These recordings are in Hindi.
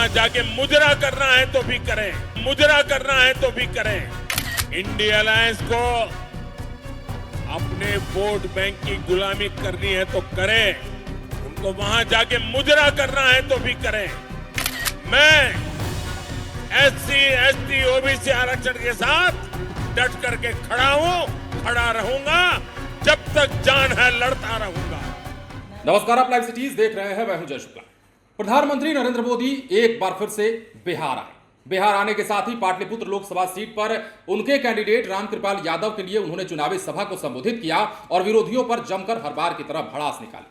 वहां जाके मुजरा करना है तो भी करें, मुजरा करना है तो भी करें। इंडिया अलायंस को अपने वोट बैंक की गुलामी करनी है तो करें, उनको वहां जाके मुजरा करना है तो भी करें। मैं एससी, एसटी, ओबीसी आरक्षण के साथ डट करके खड़ा हूं, खड़ा रहूंगा, जब तक जान है लड़ता रहूंगा। नमस्कार, आप लाइव सिटीज देख रहे हैं। मैं हूं जय शुक्ला। प्रधानमंत्री नरेंद्र मोदी एक बार फिर से बिहार आए। बिहार आने के साथ ही पाटलिपुत्र लोकसभा सीट पर उनके कैंडिडेट रामकृपाल यादव के लिए उन्होंने चुनावी सभा को संबोधित किया और विरोधियों पर जमकर हर बार की तरह भड़ास निकाली।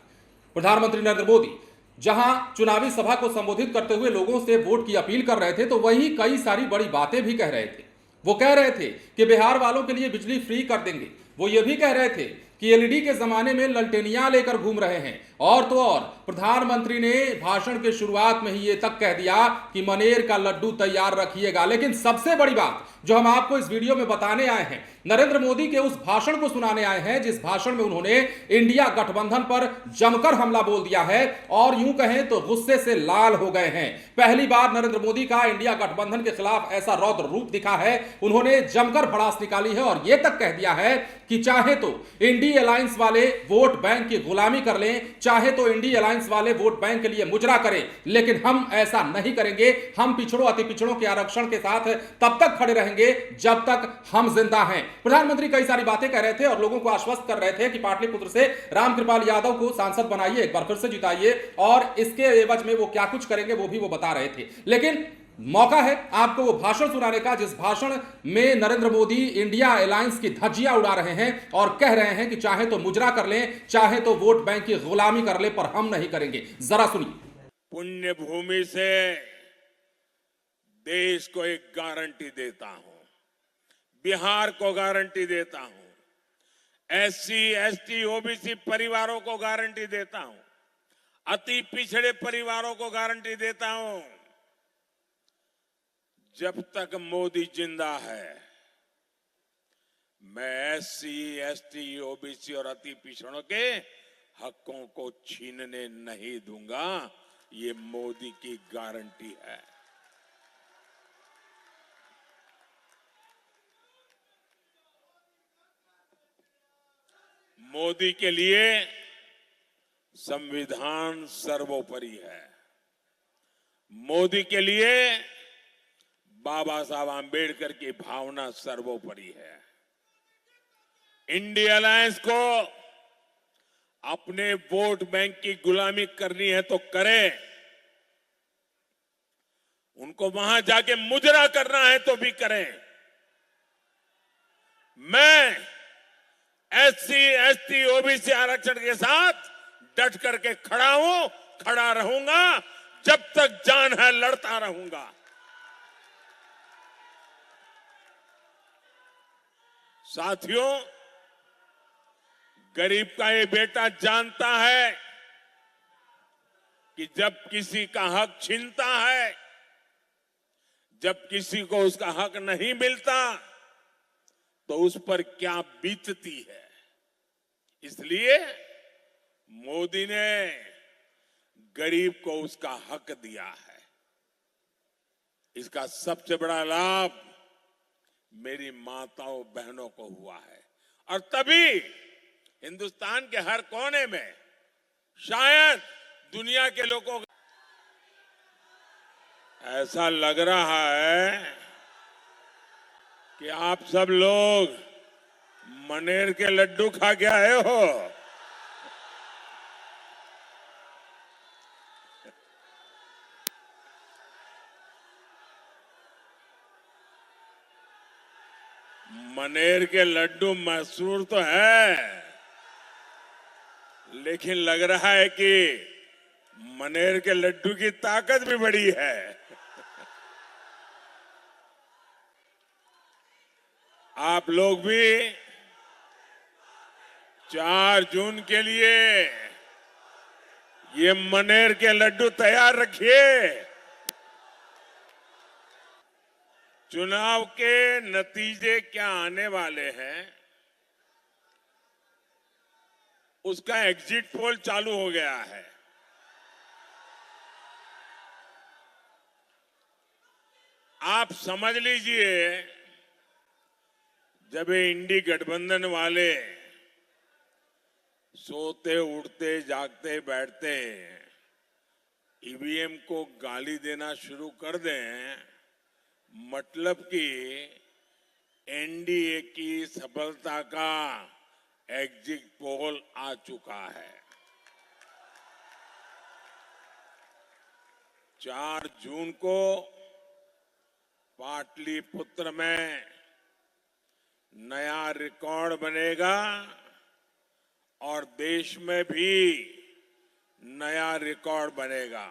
प्रधानमंत्री नरेंद्र मोदी जहां चुनावी सभा को संबोधित करते हुए लोगों से वोट की अपील कर रहे थे, तो वहीं कई सारी बड़ी बातें भी कह रहे थे। वो कह रहे थे कि बिहार वालों के लिए बिजली फ्री कर देंगे। वो ये भी कह रहे थे कि एलईडी के जमाने में ललटेनियां लेकर घूम रहे हैं। और तो और प्रधानमंत्री ने भाषण के शुरुआत में ही ये तक कह दिया कि मनेर का लड्डू तैयार रखिएगा। लेकिन सबसे बड़ी बात जो हम आपको इस वीडियो में बताने आए हैं, नरेंद्र मोदी के उस भाषण को सुनाने आए हैं जिस भाषण में उन्होंने इंडिया गठबंधन पर जमकर हमला बोल दिया है और यूं कहें तो गुस्से से लाल हो गए हैं। पहली बार नरेंद्र मोदी का इंडिया गठबंधन के खिलाफ ऐसा रौद्र रूप दिखा है। उन्होंने जमकर भड़ास निकाली है और यह तक कह दिया है कि चाहे तो इंडिया अलायंस वाले वोट बैंक की गुलामी कर लें, चाहे तो इंडिया अलायंस वाले वोट बैंक के लिए मुजरा करें, लेकिन हम ऐसा नहीं करेंगे। हम पिछड़ों, अति पिछड़ों के आरक्षण के साथ तब तक खड़े रहेंगे जब तक हम जिंदा हैं। प्रधानमंत्री कई सारी बातें कह रहे थे और लोगों को आश्वस्त कर रहे थे कि पाटलिपुत्र से रामकृपाल यादव को सांसद बनाइए, एक बार फिर से जिताइए, और इसके एवज में वो क्या कुछ करेंगे वो भी वो बता रहे थे। लेकिन मौका है आपको वो भाषण सुनाने का जिस भाषण में नरेंद्र मोदी इंडिया अलायंस की धज्जियां उड़ा रहे हैं और कह रहे हैं कि चाहे तो मुजरा कर लें, चाहे तो वोट बैंक की गुलामी कर ले, पर हम नहीं करेंगे। जरा सुनिए। पुण्य भूमि से देश को एक गारंटी देता हूं, बिहार को गारंटी देता हूं, एससी, एसटी, ओबीसी परिवारों को गारंटी देता हूं, अति पिछड़े परिवारों को गारंटी देता हूं, जब तक मोदी जिंदा है मैं एससी, एसटी, ओबीसी और अति पिछड़ों के हकों को छीनने नहीं दूंगा। ये मोदी की गारंटी है। मोदी के लिए संविधान सर्वोपरि है। मोदी के लिए बाबा साहब आंबेडकर की भावना सर्वोपरि है। इंडिया अलायंस को अपने वोट बैंक की गुलामी करनी है तो करें, उनको वहां जाके मुजरा करना है तो भी करें। मैं एससी, एसटी, ओबीसी आरक्षण के साथ डट करके खड़ा हूं, खड़ा रहूंगा, जब तक जान है लड़ता रहूंगा। साथियों, गरीब का ये बेटा जानता है कि जब किसी का हक छीनता है, जब किसी को उसका हक नहीं मिलता तो उस पर क्या बीतती है। इसलिए मोदी ने गरीब को उसका हक दिया है। इसका सबसे बड़ा लाभ मेरी माताओं बहनों को हुआ है और तभी हिंदुस्तान के हर कोने में, शायद दुनिया के लोगों को ऐसा लग रहा है कि आप सब लोग मनेर के लड्डू खा के आए हो। मनेर के लड्डू मशहूर तो है, लेकिन लग रहा है कि मनेर के लड्डू की ताकत भी बड़ी है। आप लोग भी 4 जून के लिए ये मनेर के लड्डू तैयार रखिए। चुनाव के नतीजे क्या आने वाले हैं, उसका एग्जिट पोल चालू हो गया है। आप समझ लीजिए, जब ये इंडी गठबंधन वाले सोते उठते जागते बैठते ईवीएम को गाली देना शुरू कर दें, मतलब कि एनडीए की सफलता का एग्जिट पोल आ चुका है। 4 जून को पाटलिपुत्र में नया रिकॉर्ड बनेगा और देश में भी नया रिकॉर्ड बनेगा।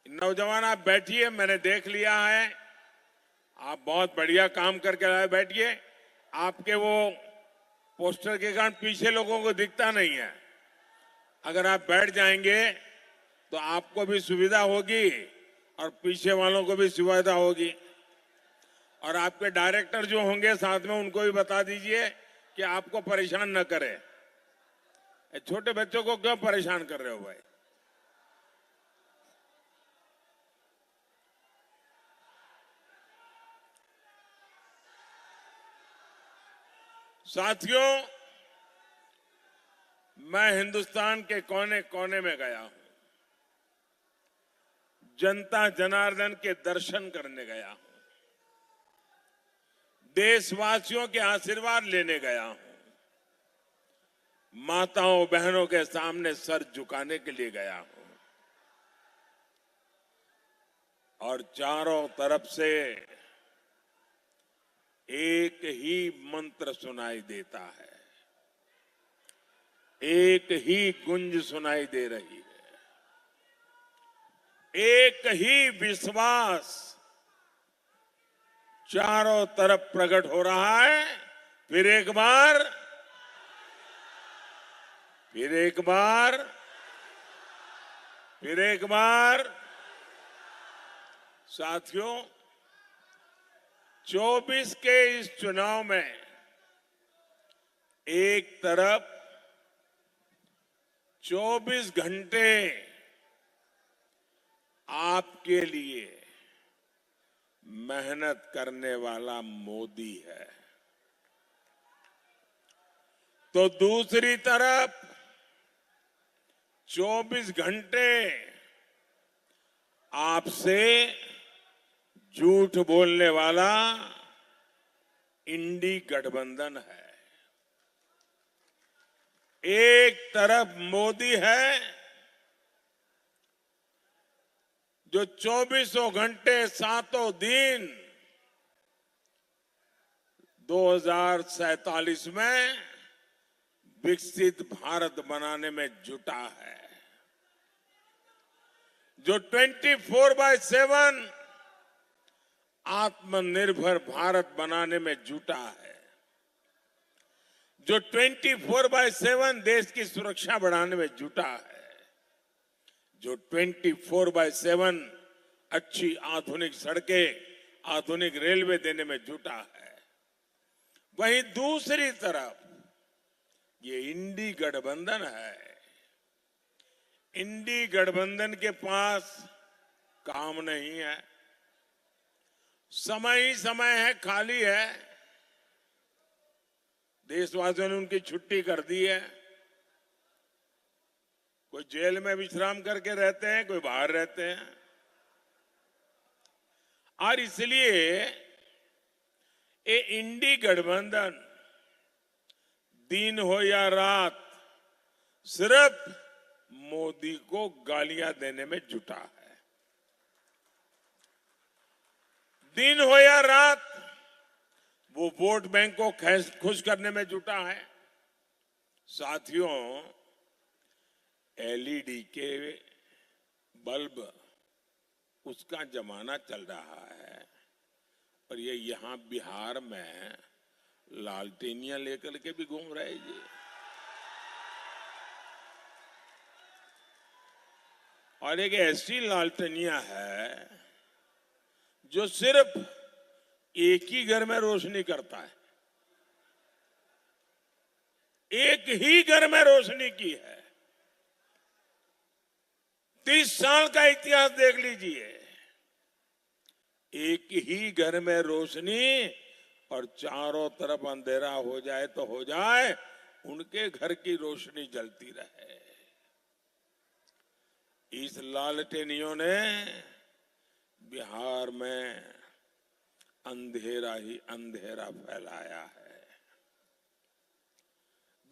नौजवान आप बैठिए, मैंने देख लिया है, आप बहुत बढ़िया काम करके आए। बैठिए, आपके वो पोस्टर के कारण पीछे लोगों को दिखता नहीं है। अगर आप बैठ जाएंगे तो आपको भी सुविधा होगी और पीछे वालों को भी सुविधा होगी। और आपके डायरेक्टर जो होंगे साथ में, उनको भी बता दीजिए कि आपको परेशान न करे। छोटे बच्चों को क्यों परेशान कर रहे हो भाई? साथियों, मैं हिंदुस्तान के कोने कोने में गया हूं, जनता जनार्दन के दर्शन करने गया हूं, देशवासियों के आशीर्वाद लेने गया हूं, माताओं बहनों के सामने सर झुकाने के लिए गया हूं, और चारों तरफ से एक ही मंत्र सुनाई देता है, एक ही गुंज सुनाई दे रही है, एक ही विश्वास चारों तरफ प्रकट हो रहा है। फिर एक बार, फिर एक बार, फिर एक बार। साथियों, 24 के इस चुनाव में एक तरफ 24 घंटे आपके लिए मेहनत करने वाला मोदी है, तो दूसरी तरफ 24 घंटे आपसे झूठ बोलने वाला इंडी गठबंधन है। एक तरफ मोदी है जो 24 घंटे 7 दिन 2047 में विकसित भारत बनाने में जुटा है, जो 24/7 आत्मनिर्भर भारत बनाने में जुटा है, जो 24/7 देश की सुरक्षा बढ़ाने में जुटा है, जो 24/7 अच्छी आधुनिक सड़कें, आधुनिक रेलवे देने में जुटा है। वहीं दूसरी तरफ ये इंडी गठबंधन है। इंडी गठबंधन के पास काम नहीं है, समय ही समय है, खाली है। देशवासियों ने उनकी छुट्टी कर दी है। कोई जेल में विश्राम करके रहते हैं, कोई बाहर रहते हैं, और इसलिए ये इंडी गठबंधन दिन हो या रात सिर्फ मोदी को गालियां देने में जुटा है। दिन हो या रात वो वोट बैंक को खुश करने में जुटा है। साथियों, एलईडी के बल्ब, उसका जमाना चल रहा है, और ये यहां बिहार में लालटेनियां लेकर के भी घूम रहे जी। और एक ऐसी लालटेनिया है जो सिर्फ एक ही घर में रोशनी करता है, एक ही घर में रोशनी की है। 30 साल का इतिहास देख लीजिए, एक ही घर में रोशनी और चारों तरफ अंधेरा हो जाए तो हो जाए, उनके घर की रोशनी जलती रहे। इस लालटेनियों ने बिहार में अंधेरा ही अंधेरा फैलाया है।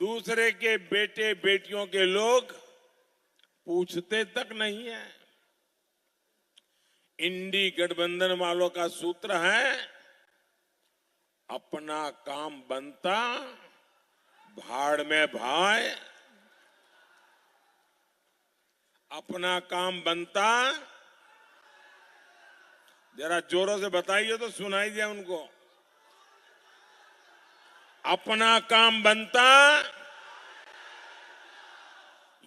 दूसरे के बेटे बेटियों के लोग पूछते तक नहीं है। इंडी गठबंधन वालों का सूत्र है, अपना काम बनता भाड़ में भाए, अपना काम बनता, जरा जोरों से बताइए तो सुनाई दिया उनको। अपना काम बनता,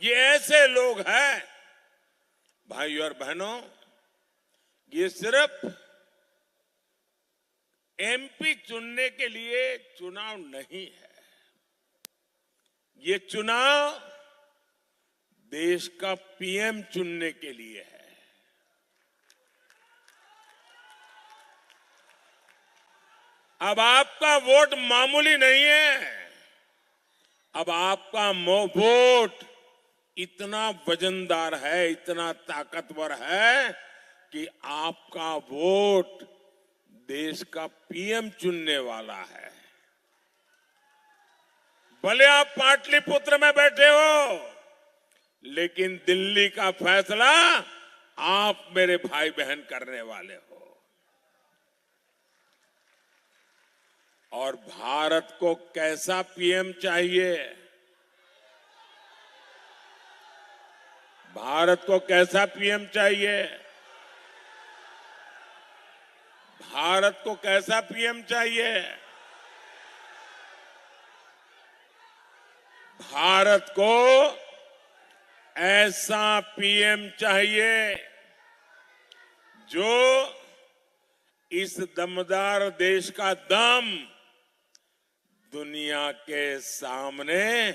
ये ऐसे लोग हैं भाइयों और बहनों, ये सिर्फ एमपी चुनने के लिए चुनाव नहीं है, ये चुनाव देश का पीएम चुनने के लिए है। अब आपका वोट मामूली नहीं है, अब आपका वोट इतना वजनदार है, इतना ताकतवर है कि आपका वोट देश का पीएम चुनने वाला है। भले आप पाटलिपुत्र में बैठे हो, लेकिन दिल्ली का फैसला आप मेरे भाई बहन करने वाले हो। और भारत को कैसा पीएम चाहिए? भारत को कैसा पीएम चाहिए? भारत को कैसा पीएम चाहिए? भारत को ऐसा पीएम चाहिए जो इस दमदार देश का दम दुनिया के सामने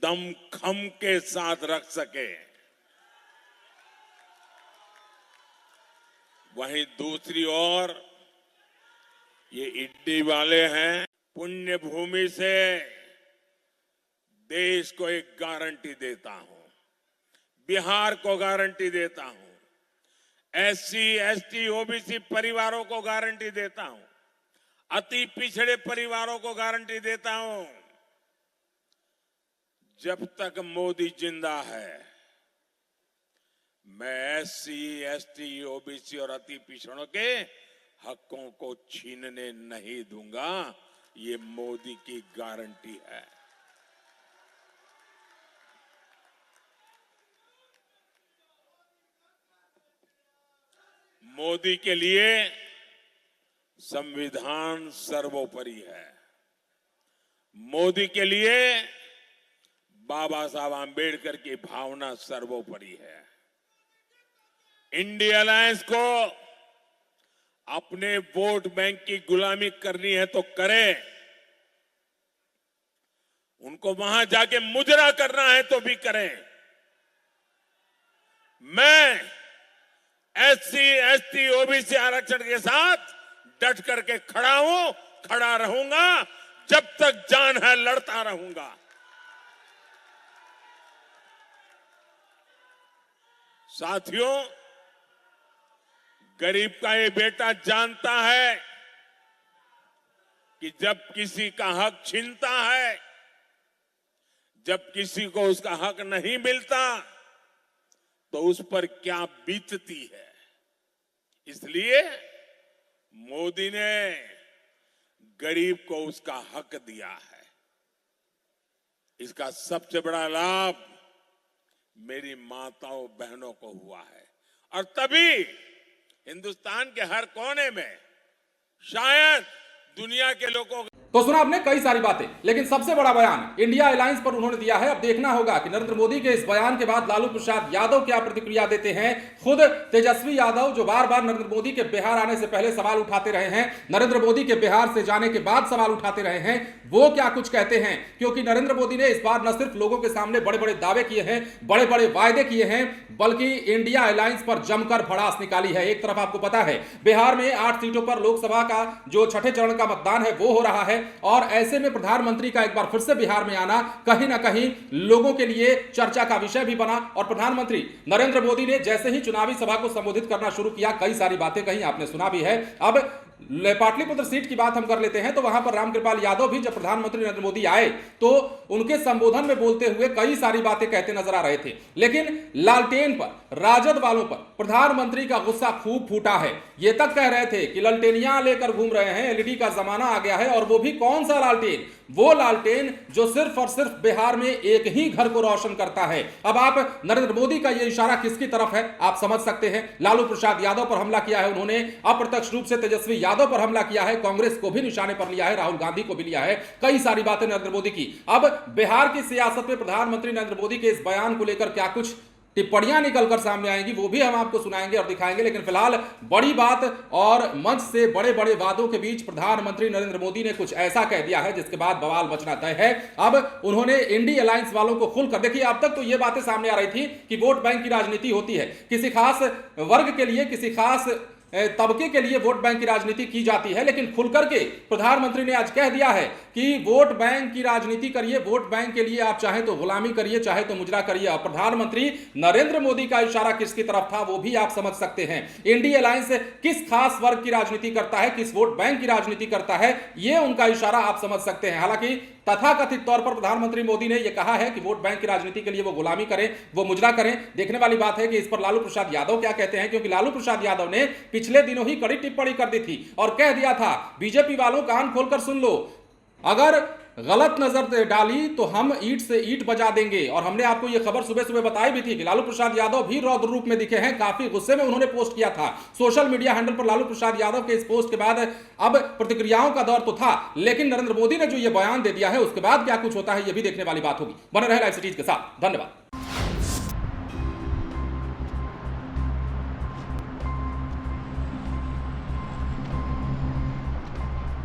दमखम के साथ रख सके। वहीं दूसरी ओर ये ईडी वाले हैं, पुण्य भूमि से देश को एक गारंटी देता हूं, बिहार को गारंटी देता हूं, एससी एसटी ओबीसी परिवारों को गारंटी देता हूं, अति पिछड़े परिवारों को गारंटी देता हूं, जब तक मोदी जिंदा है मैं एससी एसटी ओबीसी और अति पिछड़ों के हकों को छीनने नहीं दूंगा। ये मोदी की गारंटी है। मोदी के लिए संविधान सर्वोपरि है। मोदी के लिए बाबा साहब आंबेडकर की भावना सर्वोपरि है। इंडिया अलायंस को अपने वोट बैंक की गुलामी करनी है तो करे, उनको वहां जाके मुजरा करना है तो भी करें। मैं एससी एसटी ओबीसी आरक्षण के साथ डट करके खड़ा हूं, खड़ा रहूंगा, जब तक जान है लड़ता रहूंगा। साथियों, गरीब का ये बेटा जानता है कि जब किसी का हक छीनता है, जब किसी को उसका हक नहीं मिलता तो उस पर क्या बीतती है। इसलिए मोदी ने गरीब को उसका हक दिया है। इसका सबसे बड़ा लाभ मेरी माताओं बहनों को हुआ है, और तभी हिंदुस्तान के हर कोने में, शायद दुनिया के लोगों तो सुना आपने कई सारी बातें, लेकिन सबसे बड़ा बयान इंडिया अलायंस पर उन्होंने दिया है। अब देखना होगा कि नरेंद्र मोदी के इस बयान के बाद लालू प्रसाद यादव क्या प्रतिक्रिया देते हैं। खुद तेजस्वी यादव जो बार बार नरेंद्र मोदी के बिहार आने से पहले सवाल उठाते रहे हैं, नरेंद्र मोदी के बिहार से जाने के बाद सवाल उठाते रहे हैं, वो क्या कुछ कहते हैं। क्योंकि नरेंद्र मोदी ने इस बार न सिर्फ लोगों के सामने बड़े बड़े दावे किए हैं, बड़े बड़े वायदे किए हैं, बल्कि इंडिया अलायंस पर जमकर भड़ास निकाली है। एक तरफ आपको पता है बिहार में 8 सीटों पर लोकसभा का जो छठे चरण का मतदान है वो हो रहा है, और ऐसे में प्रधानमंत्री का एक बार फिर से बिहार में आना कहीं ना कहीं लोगों के लिए चर्चा का विषय भी बना। और प्रधानमंत्री नरेंद्र मोदी ने जैसे ही चुनावी सभा को संबोधित करना शुरू किया, कई सारी बातें कही, आपने सुना भी है। अब पाटलिपुत्र सीट की बात हम कर लेते हैं, तो वहां पर रामकृपाल यादव भी जब प्रधानमंत्री नरेंद्र मोदी आए तो उनके संबोधन में बोलते हुए कई सारी बातें कहते नजर आ रहे थे। लेकिन लालटेन पर, राजद वालों पर प्रधानमंत्री का गुस्सा खूब फूटा है। ये तक कह रहे थे कि लालटेनियां लेकर घूम रहे हैं, एलईडी का जमाना आ गया है, और वो भी कौन सा लालटेन, वो लालटेन जो सिर्फ और सिर्फ बिहार में एक ही घर को रोशन करता है। अब आप नरेंद्र मोदी का ये इशारा किसकी तरफ है आप समझ सकते हैं। लालू प्रसाद यादव पर हमला किया है उन्होंने, अप्रत्यक्ष रूप से तेजस्वी यादव पर हमला किया है, कांग्रेस को भी निशाने पर लिया है, राहुल गांधी को भी लिया है, कई सारी बातें नरेंद्र मोदी की। अब बिहार की सियासत में प्रधानमंत्री नरेंद्र मोदी के इस बयान को लेकर क्या कुछ टिप्पणियां निकलकर सामने आएंगी वो भी हम आपको सुनाएंगे और दिखाएंगे। लेकिन फिलहाल बड़ी बात और मंच से बड़े बड़े वादों के बीच प्रधानमंत्री नरेंद्र मोदी ने कुछ ऐसा कह दिया है जिसके बाद बवाल मचना तय है। अब उन्होंने इंडिया अलायंस वालों को खुलकर, देखिए अब तक तो ये बातें सामने आ रही थी कि वोट बैंक की राजनीति होती है, किसी खास वर्ग के लिए, किसी खास तबके के लिए वोट बैंक की राजनीति की जाती है। लेकिन खुलकर के प्रधानमंत्री ने आज कह दिया है कि वोट बैंक की राजनीति करिए, वोट बैंक के लिए आप चाहे तो गुलामी करिए, चाहे तो मुजरा करिए। और प्रधानमंत्री नरेंद्र मोदी का इशारा किसकी तरफ था वो भी आप समझ सकते हैं। इंडिया अलायंस किस खास वर्ग की राजनीति करता है, किस वोट बैंक की राजनीति करता है, ये उनका इशारा आप समझ सकते हैं। हालांकि तथाकथित तौर पर प्रधानमंत्री मोदी ने यह कहा है कि वोट बैंक की राजनीति के लिए वो गुलामी करें, वो मुजरा करें। देखने वाली बात है कि इस पर लालू प्रसाद यादव क्या कहते हैं, क्योंकि लालू प्रसाद यादव ने पिछले दिनों ही कड़ी टिप्पणी कर दी थी और कह दिया था, बीजेपी वालों कान खोलकर सुन लो, अगर गलत नजर डाली तो हम ईंट से ईंट बजा देंगे। और हमने आपको यह खबर सुबह सुबह बताई भी थी कि लालू प्रसाद यादव भी रौद्र रूप में दिखे हैं, काफी गुस्से में उन्होंने पोस्ट किया था सोशल मीडिया हैंडल पर। लालू प्रसाद यादव के इस पोस्ट के बाद अब प्रतिक्रियाओं का दौर तो था, लेकिन नरेंद्र मोदी ने जो यह बयान दे दिया है उसके बाद क्या कुछ होता है यह भी देखने वाली बात होगी। बने रहे लाइव सिटीज के साथ, धन्यवाद।